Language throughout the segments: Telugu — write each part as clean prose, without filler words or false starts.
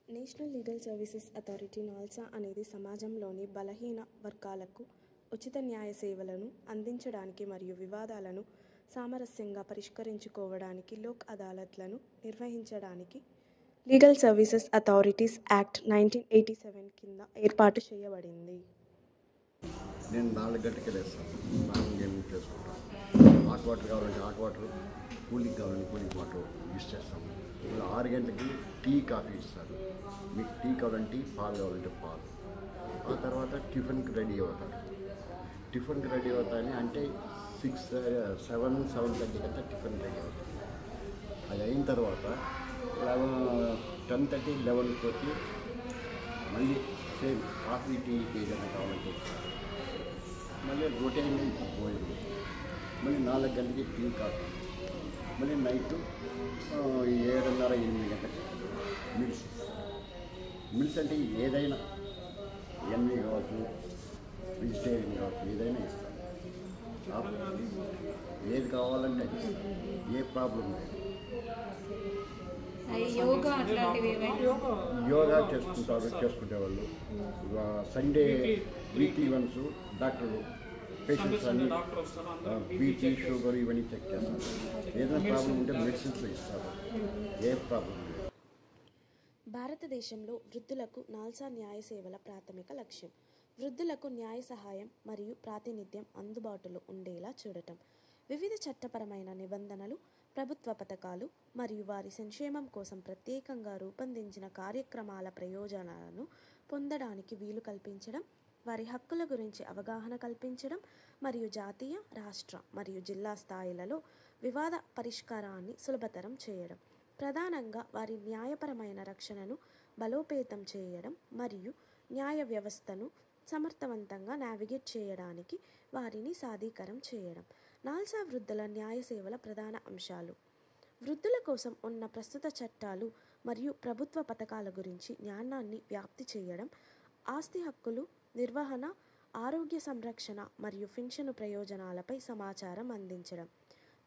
National legal services authority NALSA అనేది సమాజంలోని బలహీన వర్గాలకు ఉచిత న్యాయ సేవలను అందించడానికి మరియు వివాదాలను సామరస్యంగా పరిష్కరించుకోవడానికి లోక్ అదాలత్లను నిర్వహించడానికి లీగల్ సర్వీసెస్ అథారిటీస్ యాక్ట్ 1987 కింద ఏర్పాటు చేయబడింది. నేను 4 గంటలకి లేస్తాను. మార్నింగ్ ఏమి చేసుకుంటాను. హాట్ వాటర్ కావాలంటే హాట్ వాటర్, కూలింగ్ కావాలంటే కూలింగ్ వాటర్ యూస్ చేస్తాము. ఇప్పుడు 6 గంటలకి టీ కాఫీ ఇస్తారు. మీకు టీ కావాలంటే టీ, పాలు కావాలంటే పాలు. ఆ తర్వాత టిఫిన్కి రెడీ అవుతారు. టిఫిన్కి రెడీ అవుతాయని అంటే 7:30 కంటే టిఫిన్ రెడీ అవుతుంది. అది అయిన తర్వాత 10:30, 11 మళ్ళీ సేమ్ కాఫీ, టీకి ఏదైనా కావాలంటే ఇస్తారు. మళ్ళీ రొటీన్ భోజనం, మళ్ళీ 4 గంటలకి టీ కాఫీ, మళ్ళీ నైట్ 7:30, 8 గంటలకి మిల్స్ ఇస్తారు. మిల్స్ అంటే ఏదైనా ఎన్వి కావచ్చు, వెజిటేరియన్ కావచ్చు, ఏదైనా ఇస్తారు. ఏది కావాలంటే అది ఇస్తారు. ఏ ప్రాబ్లం లేదు. యోగా చేసుకుంటే వాళ్ళు Sunday weekly once doctor patients అన్ని బీపీ, షుగర్ ఇవన్నీ చెక్ చేస్తారు. ఏదైనా ప్రాబ్లం ఉంటే మెడిసిన్స్ ఇస్తారు. ఏ ప్రాబ్లం లేదు. భారతదేశంలో వృద్ధులకు నాల్సా న్యాయ సేవల ప్రాథమిక లక్ష్యం వృద్ధులకు న్యాయ సహాయం మరియు ప్రాతినిధ్యం అందుబాటులో ఉండేలా చూడటం, వివిధ చట్టపరమైన నిబంధనలు, ప్రభుత్వ పథకాలు మరియు వారి సంక్షేమం కోసం ప్రత్యేకంగా రూపొందించిన కార్యక్రమాల ప్రయోజనాలను పొందడానికి వీలు కల్పించడం, వారి హక్కుల గురించి అవగాహన కల్పించడం మరియు జాతీయ, రాష్ట్ర మరియు జిల్లా స్థాయిలలో వివాద పరిష్కారాన్ని సులభతరం చేయడం, ప్రధానంగా వారి న్యాయపరమైన రక్షణను బలోపేతం చేయడం మరియు న్యాయ వ్యవస్థను సమర్థవంతంగా నావిగేట్ చేయడానికి వారిని సాధికారం చేయడం. నాల్సా వృద్ధుల న్యాయ సేవల ప్రధాన అంశాలు: వృద్ధుల కోసం ఉన్న ప్రస్తుత చట్టాలు మరియు ప్రభుత్వ పథకాల గురించి జ్ఞానాన్ని వ్యాప్తి చేయడం, ఆస్తి హక్కులు, నిర్వహణ, ఆరోగ్య సంరక్షణ మరియు పెన్షన్ ప్రయోజనాలపై సమాచారం అందించడం,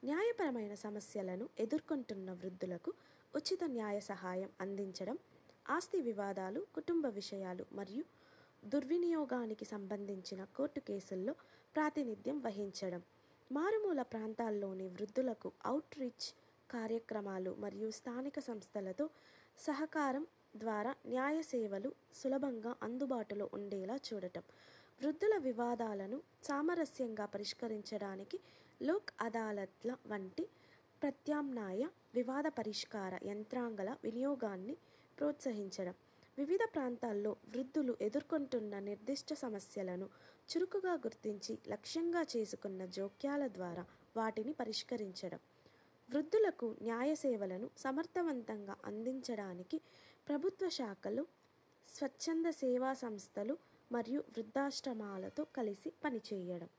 న్యాయపరమైన సమస్యలను ఎదుర్కొంటున్న వృద్ధులకు ఉచిత న్యాయ సహాయం అందించడం, ఆస్తి వివాదాలు, కుటుంబ విషయాలు మరియు దుర్వినియోగానికి సంబంధించిన కోర్టు కేసుల్లో ప్రాతినిధ్యం వహించడం, మారుమూల ప్రాంతాల్లోని వృద్ధులకు అవుట్ రీచ్ కార్యక్రమాలు మరియు స్థానిక సంస్థలతో సహకారం ద్వారా న్యాయ సేవలు సులభంగా అందుబాటులో ఉండేలా చూడటం, వృద్ధుల వివాదాలను సామరస్యంగా పరిష్కరించడానికి లోక్ అదాలత్ల వంటి ప్రత్యామ్నాయ వివాద పరిష్కార యంత్రాంగాల వినియోగాన్ని ప్రోత్సహించడం, వివిధ ప్రాంతాల్లో వృద్ధులు ఎదుర్కొంటున్న నిర్దిష్ట సమస్యలను చురుకుగా గుర్తించి లక్ష్యంగా చేసుకున్న జోక్యాల ద్వారా వాటిని పరిష్కరించడం, వృద్ధులకు న్యాయ సేవలను సమర్థవంతంగా అందించడానికి ప్రభుత్వ శాఖలు, స్వచ్ఛంద సేవా సంస్థలు మరియు వృద్ధాశ్రమాలతో కలిసి పనిచేయడం.